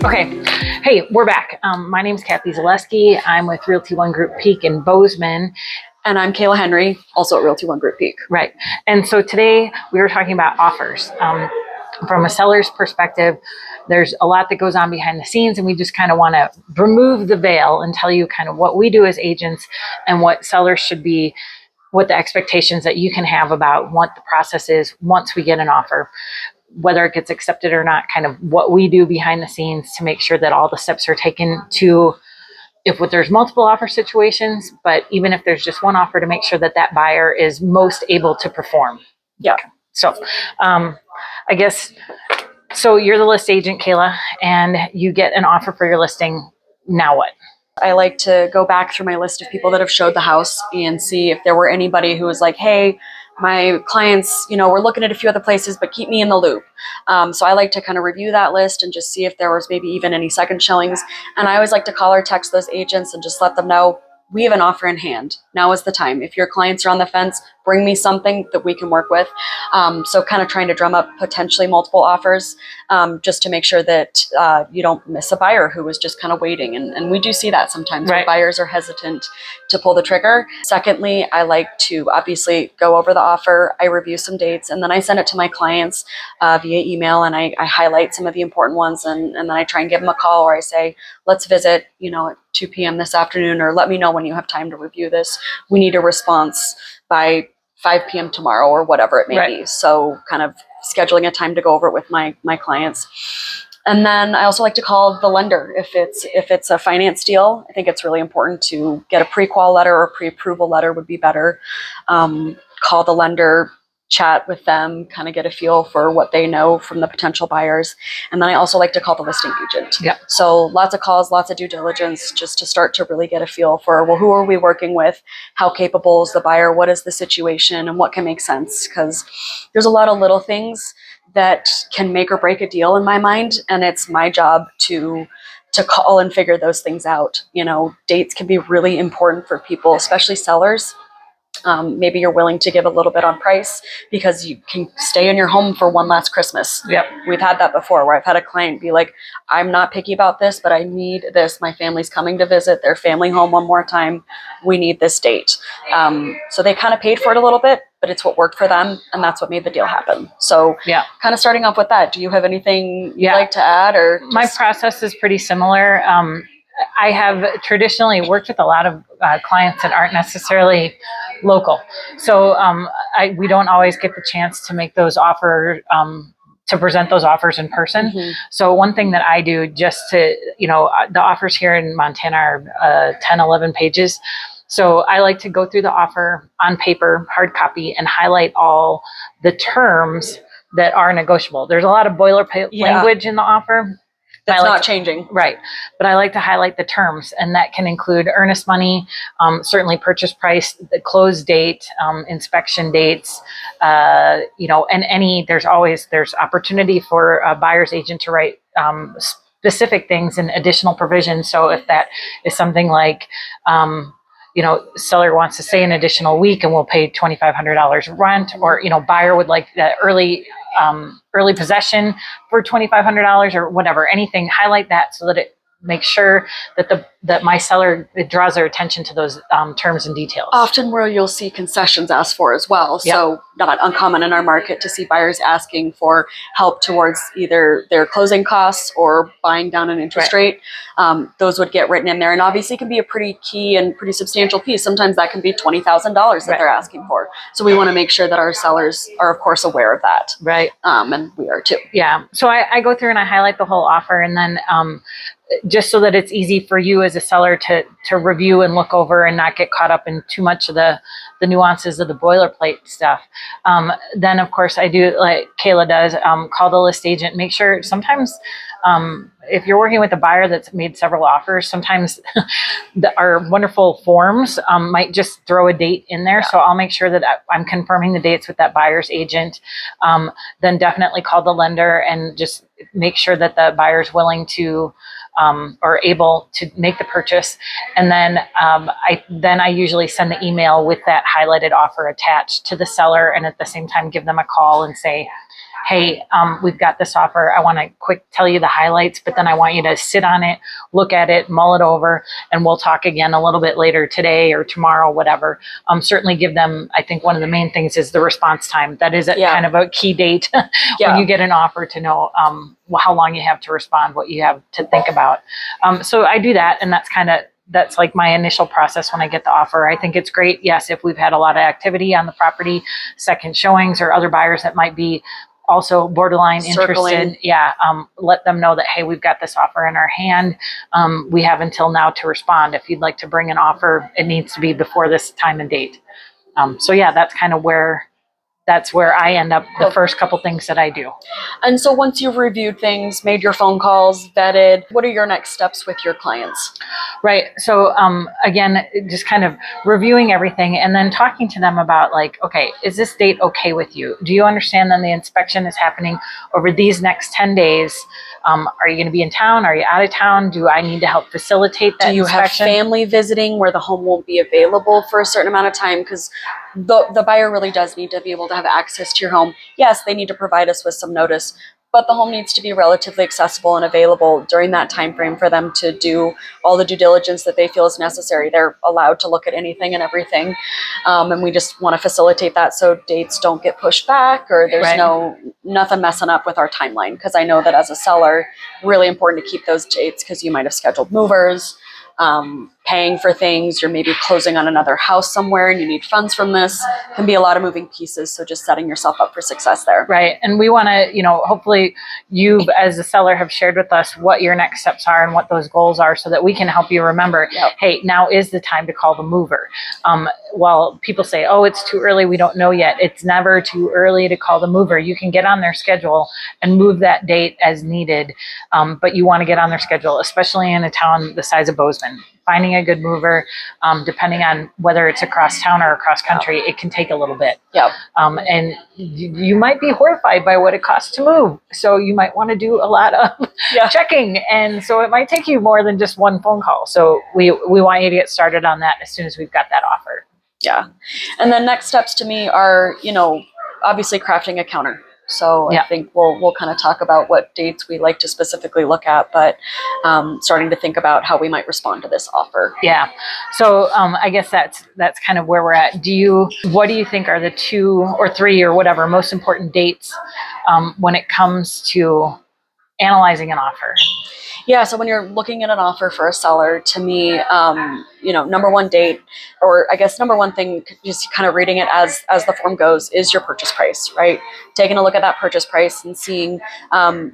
Okay. Hey, we're back. My name's Zalewski. I'm with Realty One Group Peak in Bozeman. And I'm Kaila Henry, also at Realty One Group Peak. Right. And so today we were talking about offers. From a seller's perspective, there's a lot that goes on behind the scenes, and we just kind of want to remove the veil and tell you kind of what we do as agents and what sellers should be, what the expectations that you can have about what the process is once we get an offer, whether it gets accepted or not, kind of what we do behind the scenes to make sure that all the steps are taken to, if there's multiple offer situations, but even if there's just one offer, to make sure that that buyer is most able to perform. Yeah. So I guess, so you're the list agent, Kaila, and you get an offer for your listing. Now what? I like to go back through my list of people that have showed the house and see if there were anybody who was like, hey, my clients, we're looking at a few other places, but keep me in the loop. So I like to kind of review that list and just see if there was maybe even any second showings. And I always like to call or text those agents and just let them know we have an offer in hand. Now is the time. If your clients are on the fence, bring me something that we can work with. So kind of trying to drum up potentially multiple offers just to make sure that you don't miss a buyer who was just kind of waiting. And we do see that sometimes where buyers are hesitant to pull the trigger. Secondly, I like to obviously go over the offer. I review some dates, and then I send it to my clients via email, and I highlight some of the important ones, and then I try and give them a call, or I say, let's visit, at 2 p.m. this afternoon, or let me know when you have time to review this. We need a response by 5 p.m. tomorrow, or whatever it may be. So kind of scheduling a time to go over it with my clients. And then I also like to call the lender if it's a finance deal. I think it's really important to get a pre-qual letter or pre-approval letter would be better. Call the lender, chat with them, kind of get a feel for what they know from the potential buyers. And then I also like to call the listing agent. Yeah. So lots of calls, lots of due diligence, just to start to really get a feel for, well, who are we working with? How capable is the buyer? What is the situation? And what can make sense? Because there's a lot of little things that can make or break a deal in my mind. And it's my job to call and figure those things out. Dates can be really important for people, especially sellers. Maybe you're willing to give a little bit on price because you can stay in your home for one last Christmas. Yep. We've had that before where I've had a client be like, I'm not picky about this, but I need this. My family's coming to visit their family home one more time. We need this date. So they kind of paid for it a little bit, but it's what worked for them, and that's what made the deal happen. So kind of starting off with that, do you have anything you'd like to add? Or my process is pretty similar. I have traditionally worked with a lot of clients that aren't necessarily local. So we don't always get the chance to make those offers, to present those offers in person. Mm-hmm. So one thing that I do just to, the offers here in Montana are 10, 11 pages. So I like to go through the offer on paper, hard copy, and highlight all the terms that are negotiable. There's a lot of boilerplate language in the offer. That's not changing. Right. But I like to highlight the terms, and that can include earnest money, certainly purchase price, the close date, inspection dates, and there's opportunity for a buyer's agent to write specific things and additional provisions. So if that is something like, seller wants to stay an additional week and we'll pay $2,500 rent, or, buyer would like the early possession for $2,500 or whatever, anything, highlight that so that it makes sure that my seller, it draws their attention to those terms and details. Often where you'll see concessions asked for as well. Yep. So not uncommon in our market to see buyers asking for help towards either their closing costs or buying down an interest rate. Those would get written in there, and obviously can be a pretty key and pretty substantial piece. Sometimes that can be $20,000 that they're asking for. So we want to make sure that our sellers are, of course, aware of that. Right. And we are too. Yeah. So I go through and I highlight the whole offer, and then just so that it's easy for you as a seller to review and look over and not get caught up in too much of the nuances of the boilerplate stuff. Then, of course, I do, like Kaila does, call the list agent. Make sure sometimes if you're working with a buyer that's made several offers, sometimes our wonderful forms might just throw a date in there. So I'll make sure that I'm confirming the dates with that buyer's agent. Then definitely call the lender and just make sure that the buyer's willing to or able to make the purchase. And then I usually send the email with that highlighted offer attached to the seller, and at the same time give them a call and say, hey, we've got this offer. I want to quick tell you the highlights, but then I want you to sit on it, look at it, mull it over, and we'll talk again a little bit later today or tomorrow, whatever. Certainly give them, I think one of the main things is the response time. That is kind of a key date when you get an offer to know how long you have to respond, what you have to think about. So I do that, and that's like my initial process when I get the offer. I think it's great. Yes, if we've had a lot of activity on the property, second showings or other buyers that might be also borderline interested. Let them know that, hey, we've got this offer in our hand. We have until now to respond. If you'd like to bring an offer, it needs to be before this time and date. That's kind of that's where I end up, the first couple things that I do. And so once you've reviewed things, made your phone calls, vetted, what are your next steps with your clients? Right. So again, just kind of reviewing everything and then talking to them about like, okay, is this date okay with you? Do you understand that the inspection is happening over these next 10 days? Are you going to be in town? Are you out of town? Do I need to help facilitate that inspection? Do you have family visiting where the home won't be available for a certain amount of time? Because the buyer really does need to be able to have access to your home. Yes, they need to provide us with some notice, but the home needs to be relatively accessible and available during that time frame for them to do all the due diligence that they feel is necessary. They're allowed to look at anything and everything, and we just want to facilitate that so dates don't get pushed back or there's nothing messing up with our timeline. Because I know that as a seller, really important to keep those dates because you might have scheduled movers, paying for things, you're maybe closing on another house somewhere and you need funds from this. Can be a lot of moving pieces. So just setting yourself up for success there. Right. And we want to, hopefully you as a seller have shared with us what your next steps are and what those goals are so that we can help you remember, hey, now is the time to call the mover. While people say, oh, it's too early, we don't know yet. It's never too early to call the mover. You can get on their schedule and move that date as needed. But you want to get on their schedule, especially in a town the size of Bozeman. Finding a good mover, depending on whether it's across town or across country, it can take a little bit. And you might be horrified by what it costs to move. So you might want to do a lot of checking. And so it might take you more than just one phone call. So we want you to get started on that as soon as we've got that offer. Yeah. And then next steps to me are, obviously crafting a counter. So I think we'll kind of talk about what dates we like to specifically look at, but starting to think about how we might respond to this offer. Yeah. So I guess that's kind of where we're at. What do you think are the 2 or 3 or whatever most important dates when it comes to analyzing an offer? Yeah, so when you're looking at an offer for a seller, to me, number one date, or I guess number one thing, just kind of reading it as the form goes, is your purchase price, right? Taking a look at that purchase price and seeing,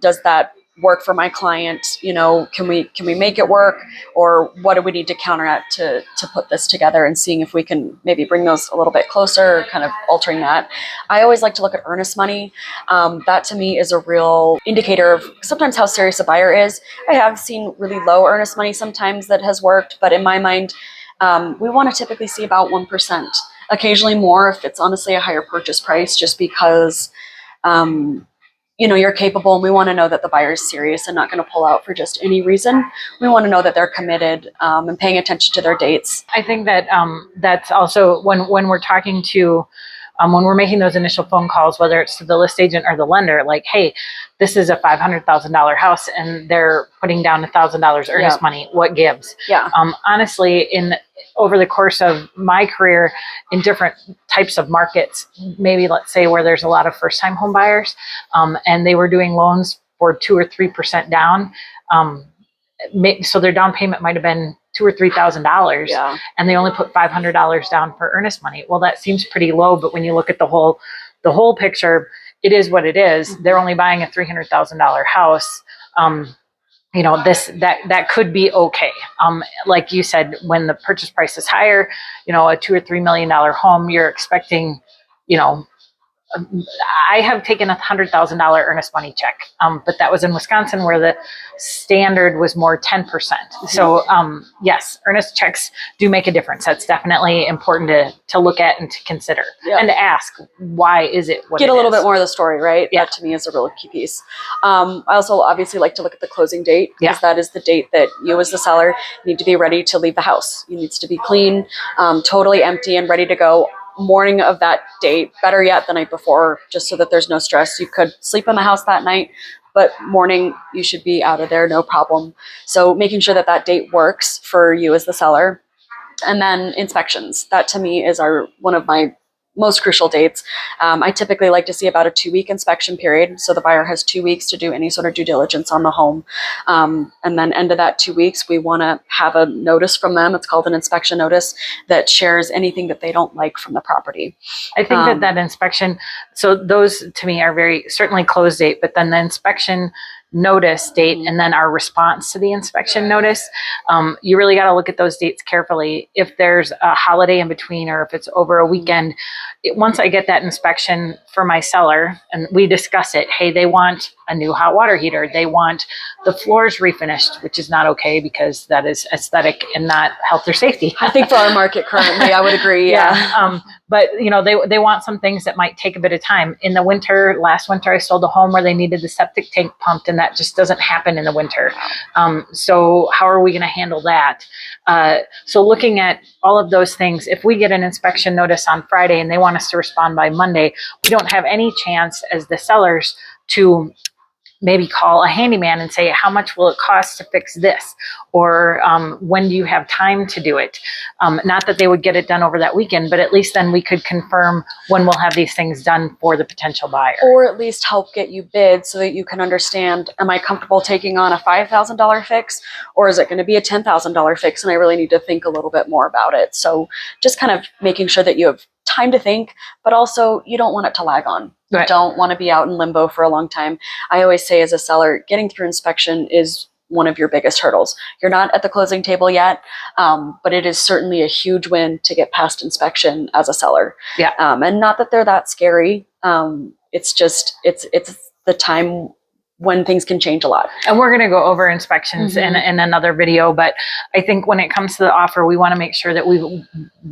does that work for my client? Can we make it work, or what do we need to counteract to put this together, and seeing if we can maybe bring those a little bit closer, kind of altering that. I always like to look at earnest money. That to me is a real indicator of sometimes how serious a buyer is. I have seen really low earnest money sometimes that has worked, but in my mind, we want to typically see about 1%, occasionally more if it's honestly a higher purchase price, just because you're capable, and we want to know that the buyer is serious and not going to pull out for just any reason. We want to know that they're committed and paying attention to their dates. I think that that's also when we're talking to, when we're making those initial phone calls, whether it's to the list agent or the lender, like, hey, this is a $500,000 house and they're putting down $1,000 earnest money. What gives? Honestly, over the course of my career in different types of markets, maybe let's say where there's a lot of first-time home buyers, and they were doing loans for 2 or 3% down. So their down payment might have been $2,000 or $3,000, and they only put $500 down for earnest money. Well, that seems pretty low, but when you look at the whole picture, it is what it is. They're only buying a $300,000 house. That could be okay. Like you said, when the purchase price is higher, a $2 or $3 million home, you're expecting, I have taken a $100,000 earnest money check, but that was in Wisconsin where the standard was more 10%. So yes, earnest checks do make a difference. That's definitely important to look at and to consider and to ask, why is it what Get it a little is? bit more of the story, right? That to me is a really key piece. I also obviously like to look at the closing date, because that is the date that you as the seller need to be ready to leave the house. It needs to be clean, totally empty and ready to go. morning of that date, better yet the night before, just so that there's no stress. You could sleep in the house that night, but morning you should be out of there, no problem. So making sure that that date works for you as the seller. And then inspections. That to me is one of my most crucial dates. I typically like to see about a 2-week inspection period. So the buyer has 2 weeks to do any sort of due diligence on the home. And then end of that 2 weeks, we want to have a notice from them. It's called an inspection notice that shares anything that they don't like from the property. I think that inspection, so those to me are very certainly close date, but then the inspection notice date and then our response to the inspection notice, you really got to look at those dates carefully. If there's a holiday in between or if it's over a weekend, once I get that inspection for my seller and we discuss it, hey, they want a new hot water heater, they want the floors refinished, which is not okay because that is aesthetic and not health or safety. I think for our market currently, I would agree. Yeah. But they want some things that might take a bit of time. In the winter, last winter, I sold a home where they needed the septic tank pumped, and that just doesn't happen in the winter. So how are we going to handle that? So looking at all of those things, if we get an inspection notice on Friday and they want us to respond by Monday, we don't have any chance as the sellers to maybe call a handyman and say, how much will it cost to fix this? Or when do you have time to do it? Not that they would get it done over that weekend, but at least then we could confirm when we'll have these things done for the potential buyer. Or at least help get you bid so that you can understand, am I comfortable taking on a $5,000 fix? Or is it going to be a $10,000 fix? And I really need to think a little bit more about it. So just kind of making sure that you have time to think, but also you don't want it to lag on. You Right. don't want to be out in limbo for a long time. I always say as a seller, getting through inspection is one of your biggest hurdles. You're not at the closing table yet, but it is certainly a huge win to get past inspection as a seller. Yeah. And not that they're that scary. It's just, it's the time when things can change a lot. And we're going to go over inspections in another video, but I think when it comes to the offer, we want to make sure that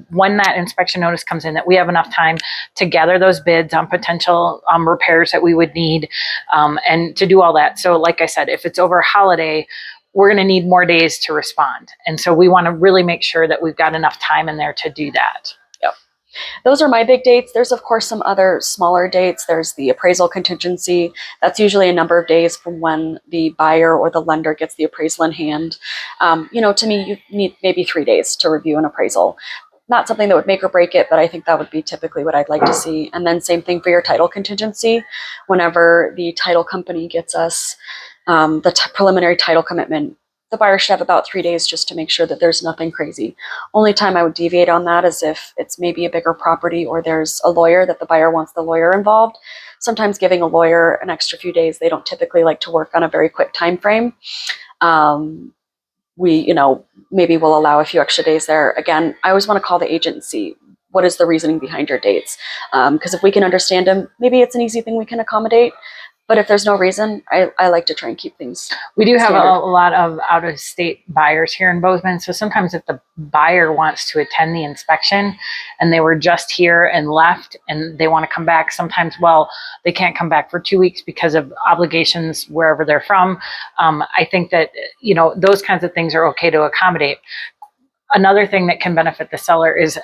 when that inspection notice comes in, that we have enough time to gather those bids on potential repairs that we would need and to do all that. So like I said, if it's over a holiday, we're going to need more days to respond. And so we want to really make sure that we've got enough time in there to do that. Those are my big dates. There's, of course, some other smaller dates. There's the appraisal contingency. That's usually a number of days from when the buyer or the lender gets the appraisal in hand. To me, you need maybe 3 days to review an appraisal. Not something that would make or break it, but I think that would be typically what I'd like to see. And then same thing for your title contingency. Whenever the title company gets us the preliminary title commitment, the buyer should have about 3 days just to make sure that there's nothing crazy. Only time I would deviate on that is if it's maybe a bigger property or there's a lawyer that the buyer wants the lawyer involved. Sometimes giving a lawyer an extra few days, they don't typically like to work on a very quick time frame. Maybe we'll allow a few extra days there. Again, I always want to call the agent and see what is the reasoning behind your dates. Because if we can understand them, maybe it's an easy thing we can accommodate. But if there's no reason, I like to try and keep things We do have standard. a lot of out-of-state buyers here in Bozeman. So sometimes if the buyer wants to attend the inspection and they were just here and left and they want to come back, sometimes, they can't come back for 2 weeks because of obligations wherever they're from. I think that, those kinds of things are okay to accommodate. Another thing that can benefit the seller is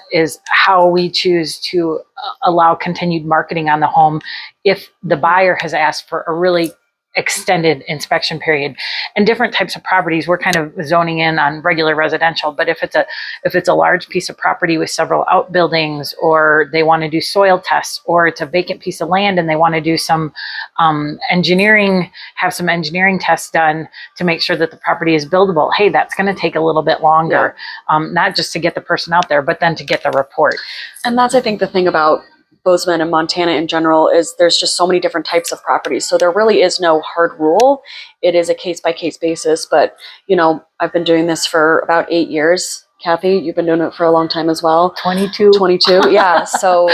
how we choose to allow continued marketing on the home if the buyer has asked for a really extended inspection period. And different types of properties, we're kind of zoning in on regular residential, but if it's a large piece of property with several outbuildings, or they want to do soil tests, or it's a vacant piece of land and they want to do some engineering tests done to make sure that the property is buildable, hey, that's going to take a little bit longer, not just to get the person out there, but then to get the report. And that's, I think, the thing about Bozeman and Montana in general is there's just so many different types of properties. So there really is no hard rule. It is a case-by-case basis. But, I've been doing this for about 8 years. Kathy, you've been doing it for a long time as well. 22. Yeah. So,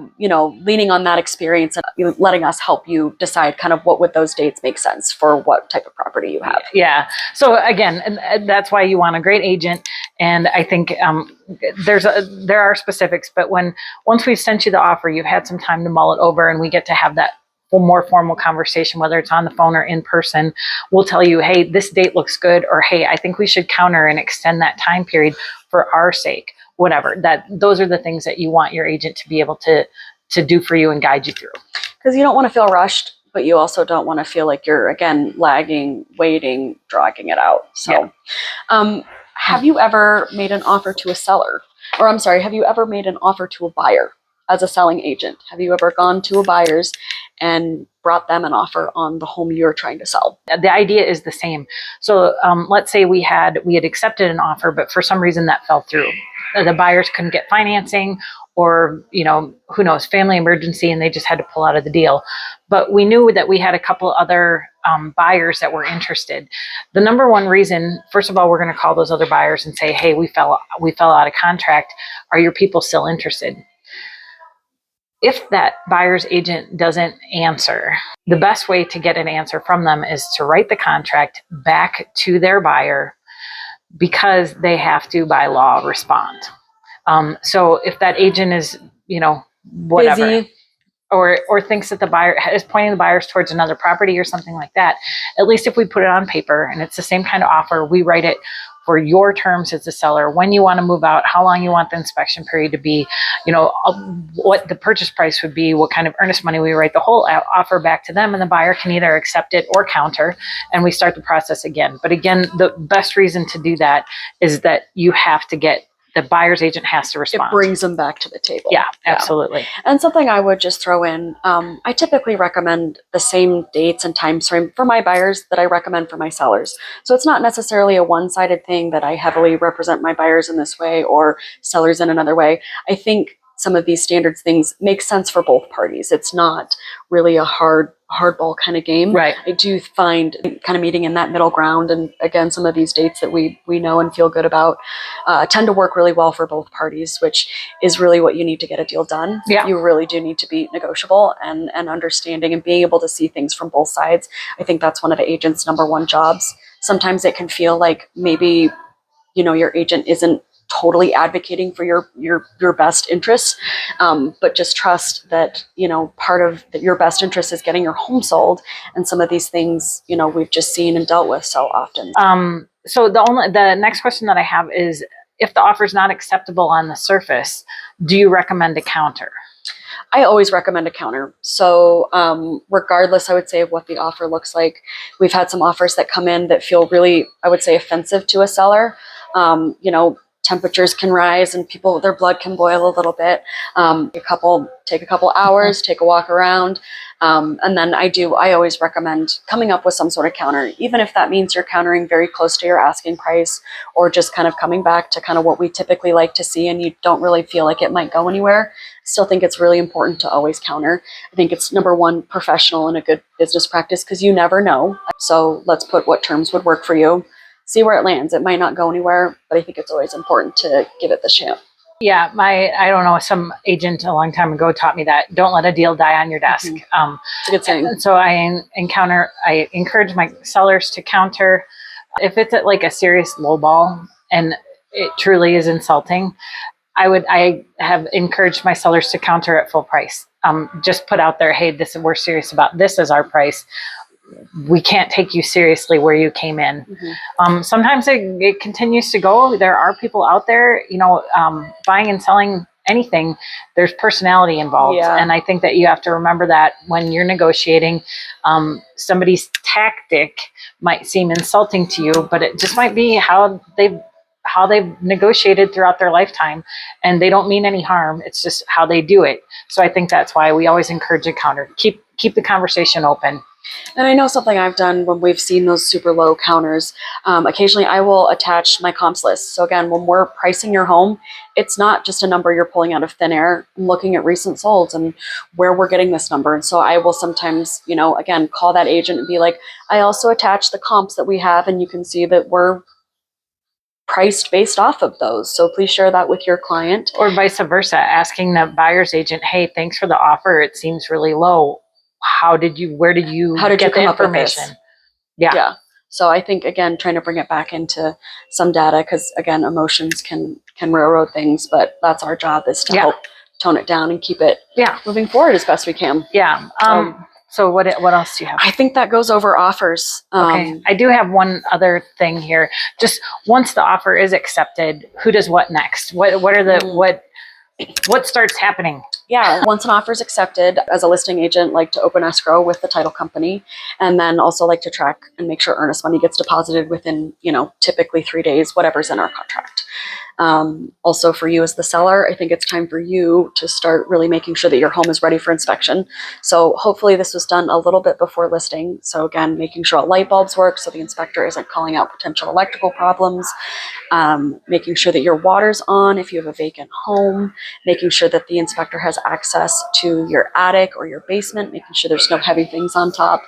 leaning on that experience and letting us help you decide kind of what would those dates make sense for what type of property you have. Yeah. So again, and that's why you want a great agent. And I think there are specifics, but once we've sent you the offer, you've had some time to mull it over, and we get to have that more formal conversation, whether it's on the phone or in person. We'll tell you, hey, this date looks good, or hey, I think we should counter and extend that time period for our sake. whatever. That those are the things that you want your agent to be able to do for you and guide you through. Because you don't want to feel rushed, but you also don't want to feel like you're, again, lagging, waiting, dragging it out. So, have you ever made an offer to a seller? Or I'm sorry, have you ever made an offer to a buyer as a selling agent? Have you ever gone to a buyer's and brought them an offer on the home you're trying to sell? The idea is the same. So let's say we had accepted an offer, but for some reason that fell through. The buyers couldn't get financing, or, you know, who knows, family emergency, and they just had to pull out of the deal. But we knew that we had a couple other buyers that were interested. The number one reason, first of all, we're going to call those other buyers and say, hey, we fell out of contract. Are your people still interested? If that buyer's agent doesn't answer, the best way to get an answer from them is to write the contract back to their buyer, because they have to, by law, respond. So if that agent is, you know, whatever, Busy. or thinks that the buyer is pointing the buyers towards another property or something like that, at least if we put it on paper and it's the same kind of offer, we write it for your terms as a seller, when you want to move out, how long you want the inspection period to be, you know, what the purchase price would be, what kind of earnest money. We write the whole offer back to them, and the buyer can either accept it or counter, and we start the process again. But again, the best reason to do that is that you have to get, the buyer's agent has to respond. It brings them back to the table. Yeah, absolutely. And something I would just throw in, I typically recommend the same dates and time frame for my buyers that I recommend for my sellers. So it's not necessarily a one-sided thing that I heavily represent my buyers in this way or sellers in another way. I think some of these standards things make sense for both parties. It's not really a hardball kind of game. Right. I do find kind of meeting in that middle ground, and again, some of these dates that we know and feel good about tend to work really well for both parties, which is really what you need to get a deal done. Yeah. You really do need to be negotiable and understanding and being able to see things from both sides. I think that's one of the agent's number one jobs. Sometimes it can feel like maybe, you know, your agent isn't totally advocating for your best interests, but just trust that, you know, part of your best interest is getting your home sold, and some of these things, you know, we've just seen and dealt with so often. So the next question that I have is, if the offer is not acceptable on the surface, do you recommend a counter? I always recommend a counter. So regardless, I would say, of what the offer looks like, we've had some offers that come in that feel really, I would say, offensive to a seller. You know, temperatures can rise and people, their blood can boil a little bit. Take a couple hours, take a walk around. And then I always recommend coming up with some sort of counter, even if that means you're countering very close to your asking price, or just kind of coming back to kind of what we typically like to see, and you don't really feel like it might go anywhere. Still think it's really important to always counter. I think it's number one, professional and a good business practice, because you never know. So let's put what terms would work for you. See where it lands. It might not go anywhere, but I think it's always important to give it the chance. Yeah, I don't know, some agent a long time ago taught me that don't let a deal die on your desk. Mm-hmm. It's a good saying. So I encourage my sellers to counter. If it's at like a serious lowball and it truly is insulting, I have encouraged my sellers to counter at full price. Just put out there, hey, we're serious about this as our price. We can't take you seriously where you came in. Mm-hmm. Sometimes it continues to go. There are people out there, you know, buying and selling anything. There's personality involved. Yeah. And I think that you have to remember that when you're negotiating, somebody's tactic might seem insulting to you, but it just might be how they've negotiated throughout their lifetime, and they don't mean any harm. It's just how they do it. So I think that's why we always encourage a counter. Keep the conversation open. And I know something I've done when we've seen those super low counters, occasionally I will attach my comps list. So again, when we're pricing your home, it's not just a number you're pulling out of thin air. I'm looking at recent solds and where we're getting this number. And so I will sometimes, you know, again, call that agent and be like, I also attach the comps that we have, and you can see that we're priced based off of those. So please share that with your client. Or vice versa, asking the buyer's agent, hey, thanks for the offer. It seems really low. Where did you get the information? Yeah. So I think, again, trying to bring it back into some data, because again, emotions can railroad things, but that's our job, is to help tone it down and keep it moving forward as best we can. Yeah. So what else do you have? I think that goes over offers. Okay. I do have one other thing here. Just once the offer is accepted, who does what next? What are the what starts happening? Yeah, once an offer is accepted, as a listing agent, like to open escrow with the title company, and then also like to track and make sure earnest money gets deposited within, typically 3 days, whatever's in our contract. Also for you as the seller, I think it's time for you to start really making sure that your home is ready for inspection. So hopefully this was done a little bit before listing. So again, making sure all light bulbs work so the inspector isn't calling out potential electrical problems, making sure that your water's on if you have a vacant home, making sure that the inspector has access to your attic or your basement, making sure there's no heavy things on top.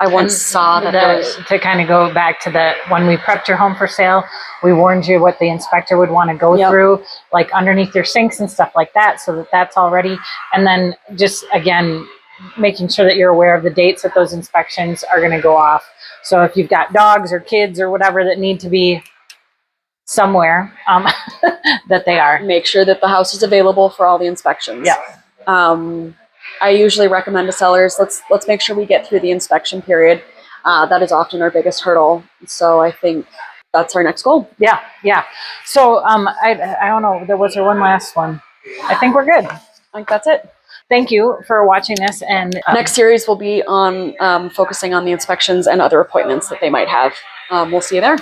I once saw that there was... To kind of go back to when we prepped your home for sale, we warned you what the inspector would want to go through, like underneath your sinks and stuff like that, so that's all ready. And then just, again, making sure that you're aware of the dates that those inspections are going to go off. So if you've got dogs or kids or whatever that need to be somewhere, that they are. Make sure that the house is available for all the inspections. Yeah. I usually recommend to sellers, let's make sure we get through the inspection period. That is often our biggest hurdle. So I think that's our next goal. Yeah, yeah. So I don't know, was there one last one? I think we're good. I think that's it. Thank you for watching this. And next series will be on focusing on the inspections and other appointments that they might have. We'll see you there.